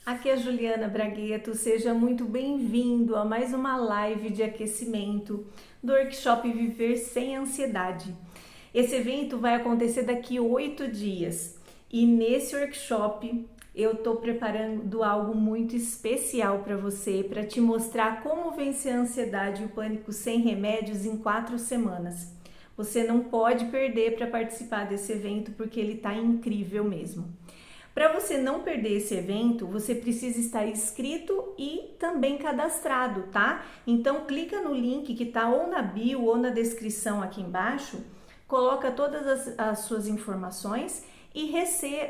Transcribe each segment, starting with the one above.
Aqui é a Juliana Bragueto, seja muito bem-vindo a mais uma live de aquecimento do workshop Viver Sem Ansiedade. Esse evento vai acontecer daqui 8 dias e nesse workshop eu estou preparando algo muito especial para você, para te mostrar como vencer a ansiedade e o pânico sem remédios em 4 semanas. Você não pode perder para participar desse evento porque ele está incrível mesmo. Para você não perder esse evento, você precisa estar inscrito e também cadastrado, tá? Então clica no link que está ou na bio ou na descrição aqui embaixo, coloca todas as suas informações e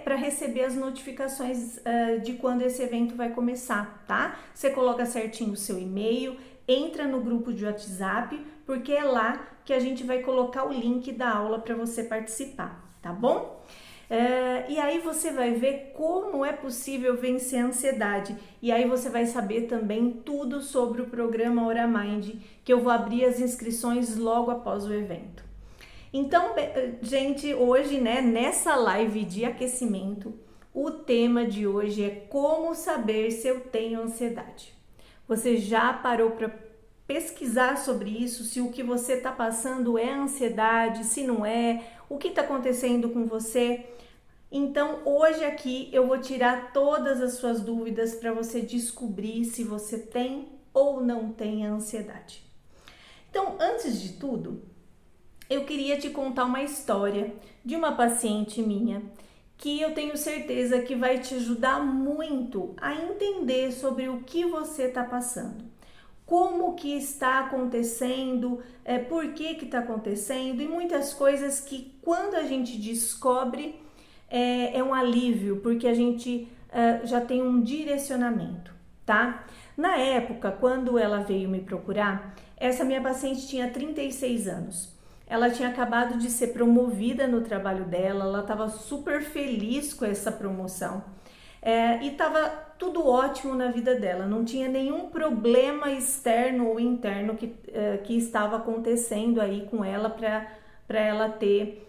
para receber as notificações de quando esse evento vai começar, tá? Você coloca certinho o seu e-mail, entra no grupo de WhatsApp, porque é lá que a gente vai colocar o link da aula para você participar, tá bom? E aí você vai ver como é possível vencer a ansiedade. E aí você vai saber também tudo sobre o programa OraMind, que eu vou abrir as inscrições logo após o evento. Então, gente, hoje, né, nessa live de aquecimento, o tema de hoje é como saber se eu tenho ansiedade. Você já parou para pesquisar sobre isso, se o que você está passando é ansiedade, se não é, o que está acontecendo com você? Então, hoje aqui eu vou tirar todas as suas dúvidas para você descobrir se você tem ou não tem ansiedade. Então, antes de tudo, eu queria te contar uma história de uma paciente minha que eu tenho certeza que vai te ajudar muito a entender sobre o que você está passando. Como que está acontecendo, por que está acontecendo e muitas coisas que quando a gente descobre é um alívio, porque a gente já tem um direcionamento, tá? Na época, quando ela veio me procurar, essa minha paciente tinha 36 anos. Ela tinha acabado de ser promovida no trabalho dela, ela estava super feliz com essa promoção. E estava tudo ótimo na vida dela, não tinha nenhum problema externo ou interno que estava acontecendo aí com ela para ela ter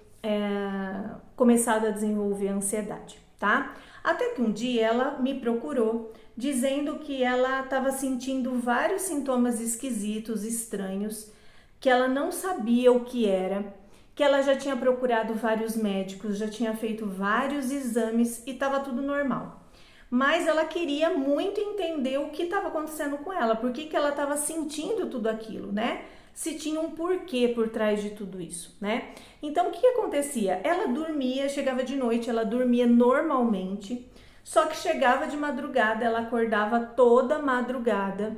começado a desenvolver ansiedade, tá? Até que um dia ela me procurou dizendo que ela estava sentindo vários sintomas esquisitos, estranhos, que ela não sabia o que era, que ela já tinha procurado vários médicos, já tinha feito vários exames e estava tudo normal. Mas ela queria muito entender o que estava acontecendo com ela, por que ela estava sentindo tudo aquilo, né? Se tinha um porquê por trás de tudo isso, né? Então, o que acontecia? Ela dormia, chegava de noite, ela dormia normalmente, só que chegava de madrugada, ela acordava toda madrugada,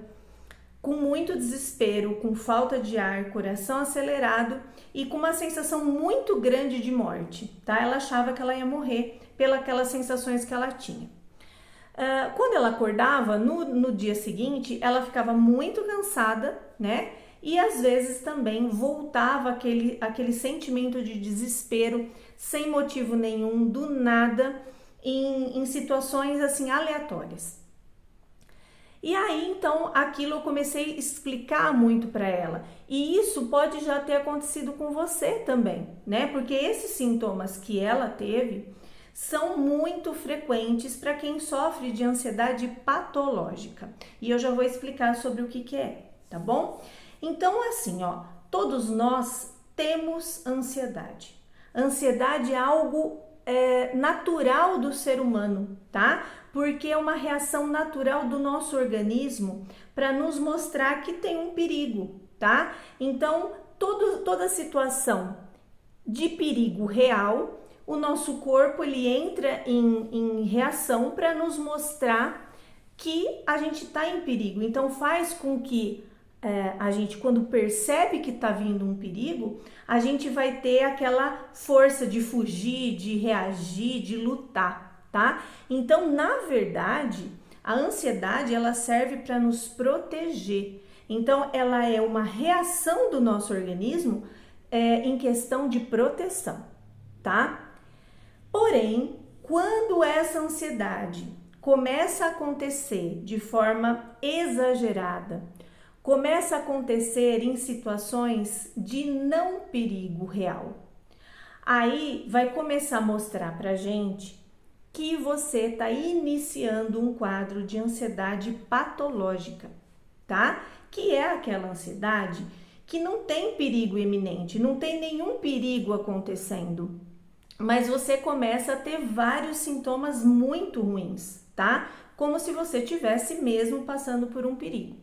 com muito desespero, com falta de ar, coração acelerado e com uma sensação muito grande de morte, tá? Ela achava que ela ia morrer pelas sensações que ela tinha. Quando ela acordava, no dia seguinte, ela ficava muito cansada, né? E às vezes também voltava aquele sentimento de desespero, sem motivo nenhum, do nada, em situações assim aleatórias. E aí, então, aquilo eu comecei a explicar muito para ela. E isso pode já ter acontecido com você também, né? Porque esses sintomas que ela teve são muito frequentes para quem sofre de ansiedade patológica. E eu já vou explicar sobre o que é, tá bom? Então, assim, ó, todos nós temos ansiedade. Ansiedade é algo natural do ser humano, tá? Porque é uma reação natural do nosso organismo para nos mostrar que tem um perigo, tá? Então, toda situação de perigo real, o nosso corpo ele entra em reação para nos mostrar que a gente está em perigo. Então, faz com que a gente, quando percebe que está vindo um perigo, a gente vai ter aquela força de fugir, de reagir, de lutar, tá? Então, na verdade, a ansiedade ela serve para nos proteger. Então, ela é uma reação do nosso organismo em questão de proteção, tá? Porém, quando essa ansiedade começa a acontecer de forma exagerada, começa a acontecer em situações de não perigo real, aí vai começar a mostrar pra gente que você está iniciando um quadro de ansiedade patológica, tá? Que é aquela ansiedade que não tem perigo iminente, não tem nenhum perigo acontecendo, mas você começa a ter vários sintomas muito ruins, tá? Como se você tivesse mesmo passando por um perigo.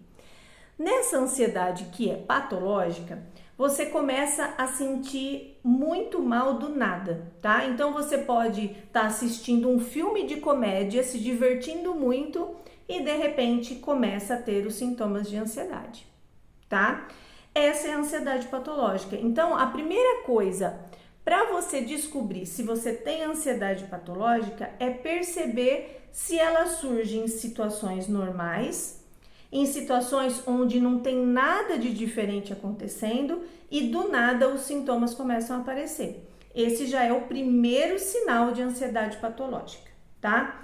Nessa ansiedade que é patológica, você começa a sentir muito mal do nada, tá? Então você pode estar assistindo um filme de comédia, se divertindo muito e de repente começa a ter os sintomas de ansiedade, tá? Essa é a ansiedade patológica. Então, a primeira coisa para você descobrir se você tem ansiedade patológica é perceber se ela surge em situações normais, em situações onde não tem nada de diferente acontecendo e do nada os sintomas começam a aparecer. Esse já é o primeiro sinal de ansiedade patológica, tá?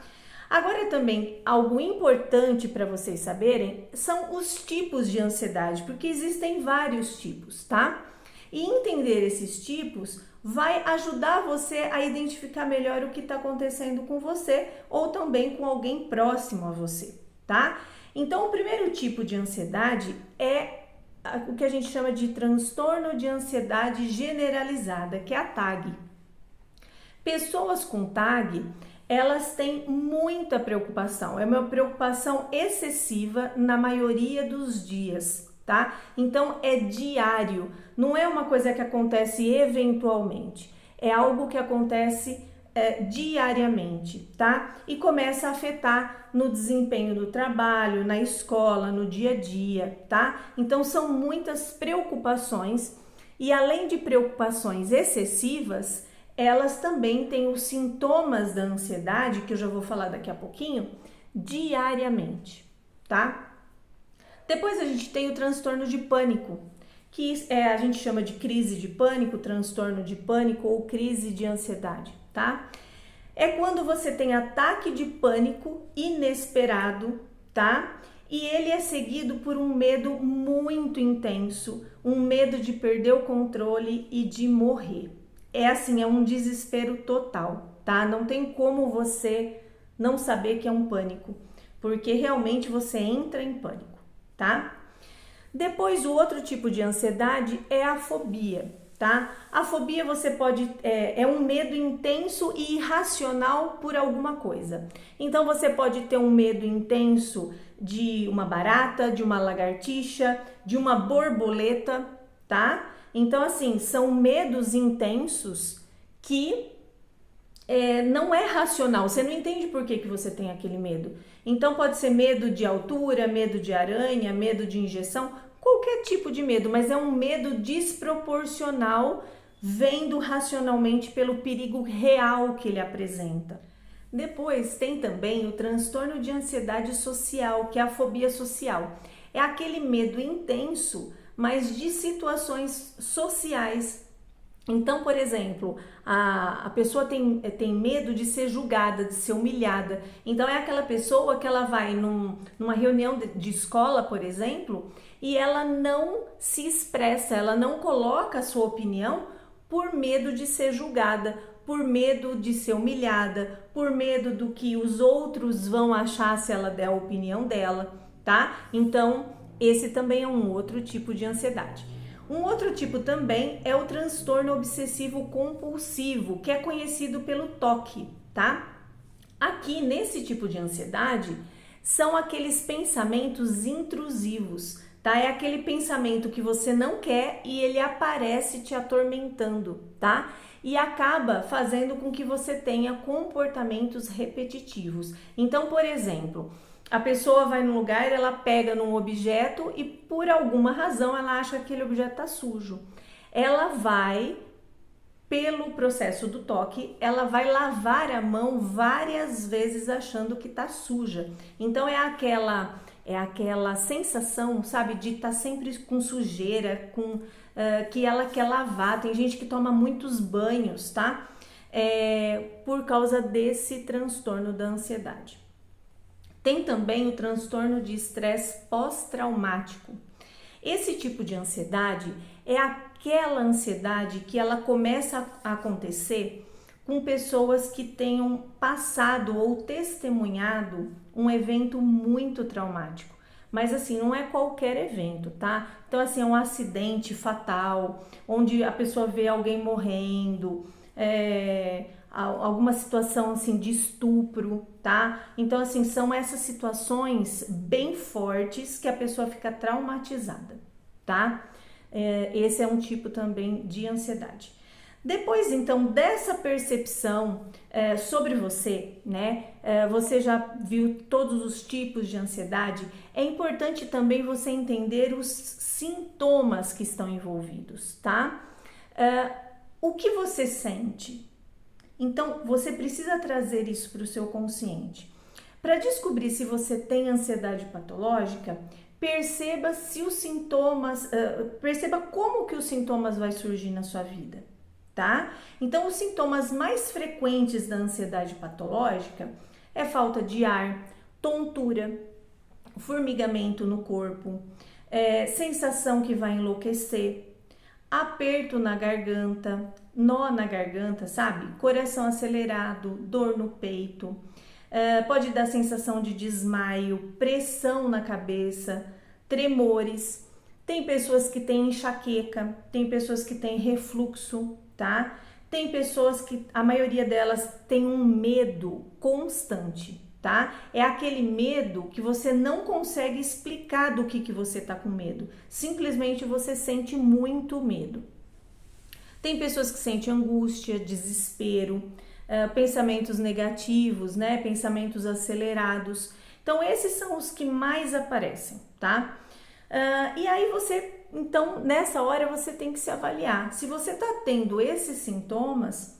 Agora também, algo importante para vocês saberem são os tipos de ansiedade, porque existem vários tipos, tá? E entender esses tipos vai ajudar você a identificar melhor o que está acontecendo com você ou também com alguém próximo a você, tá? Então, o primeiro tipo de ansiedade é o que a gente chama de transtorno de ansiedade generalizada, que é a TAG. Pessoas com TAG, elas têm muita preocupação, é uma preocupação excessiva na maioria dos dias, tá? Então, é diário, não é uma coisa que acontece eventualmente, é algo que acontece diariamente, tá? E começa a afetar no desempenho do trabalho, na escola, no dia a dia, tá? Então são muitas preocupações e além de preocupações excessivas, elas também têm os sintomas da ansiedade, que eu já vou falar daqui a pouquinho, diariamente, tá? Depois a gente tem o transtorno de pânico, que a gente chama de crise de pânico, transtorno de pânico ou crise de ansiedade, tá? É quando você tem ataque de pânico inesperado, tá? E ele é seguido por um medo muito intenso, um medo de perder o controle e de morrer. É assim, é um desespero total, tá? Não tem como você não saber que é um pânico, porque realmente você entra em pânico, tá? Depois, o outro tipo de ansiedade é a fobia, tá? A fobia você pode, é um medo intenso e irracional por alguma coisa. Então, você pode ter um medo intenso de uma barata, de uma lagartixa, de uma borboleta, tá? Então, assim, são medos intensos que não é racional, você não entende por que você tem aquele medo. Então pode ser medo de altura, medo de aranha, medo de injeção, qualquer tipo de medo, mas é um medo desproporcional, vendo racionalmente pelo perigo real que ele apresenta. Depois tem também o transtorno de ansiedade social, que é a fobia social. É aquele medo intenso, mas de situações sociais. Então, por exemplo, a pessoa tem medo de ser julgada, de ser humilhada. Então, é aquela pessoa que ela vai numa reunião de escola, por exemplo, e ela não se expressa, ela não coloca a sua opinião por medo de ser julgada, por medo de ser humilhada, por medo do que os outros vão achar se ela der a opinião dela, tá? Então, esse também é um outro tipo de ansiedade. Um outro tipo também é o transtorno obsessivo compulsivo, que é conhecido pelo TOC, tá? Aqui, nesse tipo de ansiedade, são aqueles pensamentos intrusivos, tá? É aquele pensamento que você não quer e ele aparece te atormentando, tá? E acaba fazendo com que você tenha comportamentos repetitivos. Então, por exemplo, a pessoa vai num lugar, ela pega num objeto e por alguma razão ela acha que aquele objeto está sujo. Ela vai, pelo processo do toque, ela vai lavar a mão várias vezes achando que está suja. Então é aquela sensação, sabe, de estar sempre com sujeira, que ela quer lavar. Tem gente que toma muitos banhos, tá? Por causa desse transtorno da ansiedade. Tem também o transtorno de estresse pós-traumático. Esse tipo de ansiedade é aquela ansiedade que ela começa a acontecer com pessoas que tenham passado ou testemunhado um evento muito traumático. Mas assim, não é qualquer evento, tá? Então assim, é um acidente fatal, onde a pessoa vê alguém morrendo, alguma situação assim de estupro, tá? Então assim, são essas situações bem fortes que a pessoa fica traumatizada, tá? Esse é um tipo também de ansiedade. Depois, então, dessa percepção sobre você, né? Você já viu todos os tipos de ansiedade. É importante também você entender os sintomas que estão envolvidos, tá? O que você sente? Então, você precisa trazer isso para o seu consciente. Para descobrir se você tem ansiedade patológica, perceba se os sintomas, perceba como que os sintomas vai surgir na sua vida. Tá? Então, os sintomas mais frequentes da ansiedade patológica é falta de ar, tontura, formigamento no corpo, sensação que vai enlouquecer, aperto na garganta, nó na garganta, sabe? Coração acelerado, dor no peito, pode dar sensação de desmaio, pressão na cabeça, tremores. Tem pessoas que têm enxaqueca, tem pessoas que têm refluxo, tá? Tem pessoas que, a maioria delas tem um medo constante, tá? É aquele medo que você não consegue explicar do que você tá com medo. Simplesmente você sente muito medo. Tem pessoas que sentem angústia, desespero, pensamentos negativos, né? Pensamentos acelerados. Então, esses são os que mais aparecem, tá? E aí então, nessa hora você tem que se avaliar. Se você está tendo esses sintomas,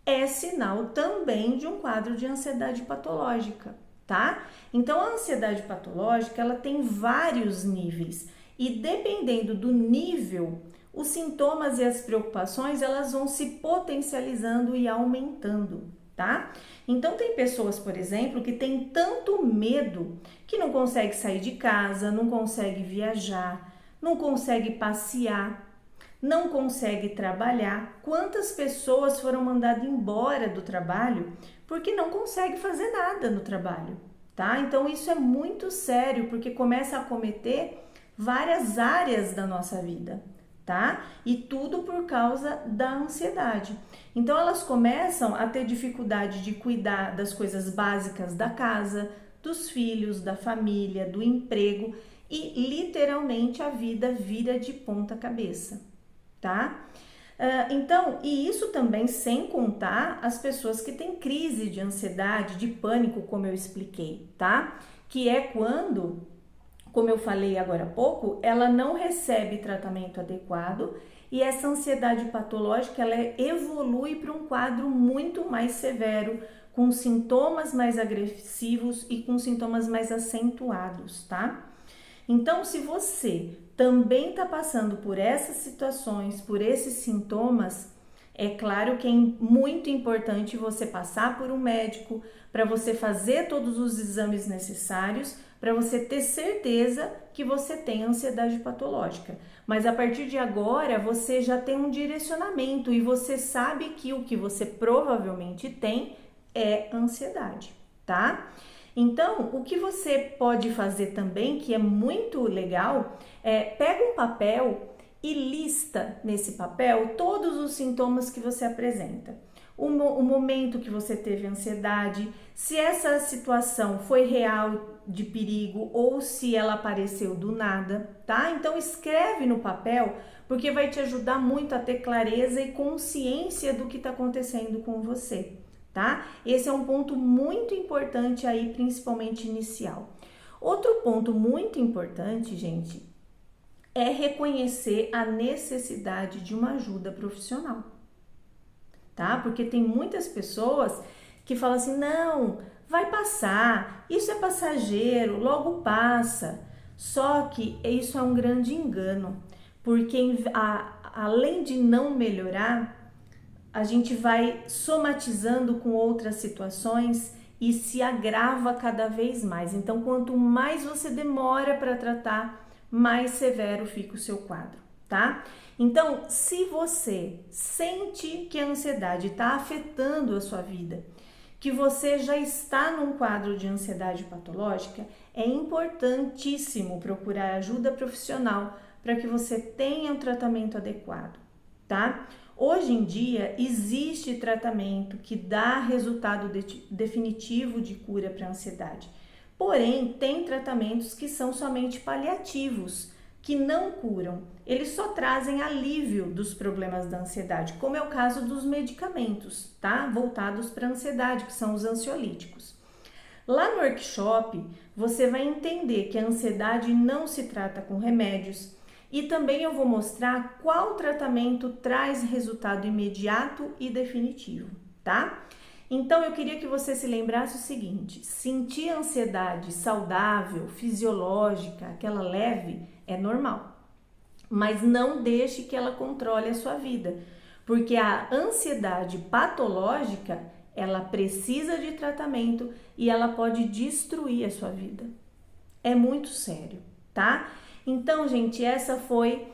é sinal também de um quadro de ansiedade patológica, tá? Então, a ansiedade patológica, ela tem vários níveis e dependendo do nível, os sintomas e as preocupações, elas vão se potencializando e aumentando, tá? Então, tem pessoas, por exemplo, que têm tanto medo que não consegue sair de casa, não consegue viajar, não consegue passear, não consegue trabalhar. Quantas pessoas foram mandadas embora do trabalho porque não consegue fazer nada no trabalho, tá? Então isso é muito sério porque começa a acometer várias áreas da nossa vida, tá? E tudo por causa da ansiedade. Então elas começam a ter dificuldade de cuidar das coisas básicas da casa, dos filhos, da família, do emprego e literalmente a vida vira de ponta cabeça, tá? Então, e isso também sem contar as pessoas que têm crise de ansiedade, de pânico, como eu expliquei, tá? Que é quando, como eu falei agora há pouco, ela não recebe tratamento adequado e essa ansiedade patológica, ela evolui para um quadro muito mais severo, com sintomas mais agressivos e com sintomas mais acentuados, tá? Então, se você também está passando por essas situações, por esses sintomas, é claro que é muito importante você passar por um médico para você fazer todos os exames necessários para você ter certeza que você tem ansiedade patológica. Mas a partir de agora você já tem um direcionamento e você sabe que o que você provavelmente tem é ansiedade, tá? Então, o que você pode fazer também, que é muito legal, pega um papel e lista nesse papel todos os sintomas que você apresenta. O momento que você teve ansiedade, se essa situação foi real de perigo ou se ela apareceu do nada, tá? Então escreve no papel, porque vai te ajudar muito a ter clareza e consciência do que está acontecendo com você. Tá? Esse é um ponto muito importante aí, principalmente inicial. Outro ponto muito importante, gente, é reconhecer a necessidade de uma ajuda profissional, tá? Porque tem muitas pessoas que falam assim, não, vai passar, isso é passageiro, logo passa. Só que isso é um grande engano, porque além de não melhorar, a gente vai somatizando com outras situações e se agrava cada vez mais. Então, quanto mais você demora para tratar, mais severo fica o seu quadro, tá? Então, se você sente que a ansiedade está afetando a sua vida, que você já está num quadro de ansiedade patológica, é importantíssimo procurar ajuda profissional para que você tenha um tratamento adequado, tá? Hoje em dia existe tratamento que dá resultado definitivo de cura para a ansiedade. Porém, tem tratamentos que são somente paliativos, que não curam. Eles só trazem alívio dos problemas da ansiedade, como é o caso dos medicamentos, tá? Voltados para a ansiedade, que são os ansiolíticos. Lá no workshop, você vai entender que a ansiedade não se trata com remédios e também eu vou mostrar qual tratamento traz resultado imediato e definitivo, tá? Então, eu queria que você se lembrasse o seguinte: sentir ansiedade saudável, fisiológica, aquela leve, é normal. Mas não deixe que ela controle a sua vida, porque a ansiedade patológica, ela precisa de tratamento e ela pode destruir a sua vida. É muito sério, tá? Então, gente, essa foi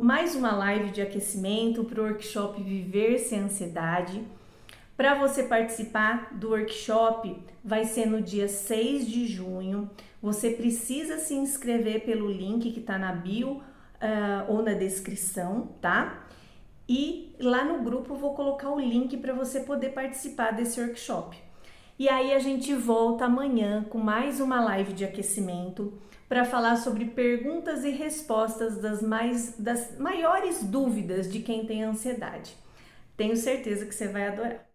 mais uma live de aquecimento para o workshop Viver Sem Ansiedade. Para você participar do workshop, vai ser no dia 6 de junho. Você precisa se inscrever pelo link que está na bio ou na descrição, tá? E lá no grupo eu vou colocar o link para você poder participar desse workshop. E aí a gente volta amanhã com mais uma live de aquecimento para falar sobre perguntas e respostas das maiores dúvidas de quem tem ansiedade. Tenho certeza que você vai adorar.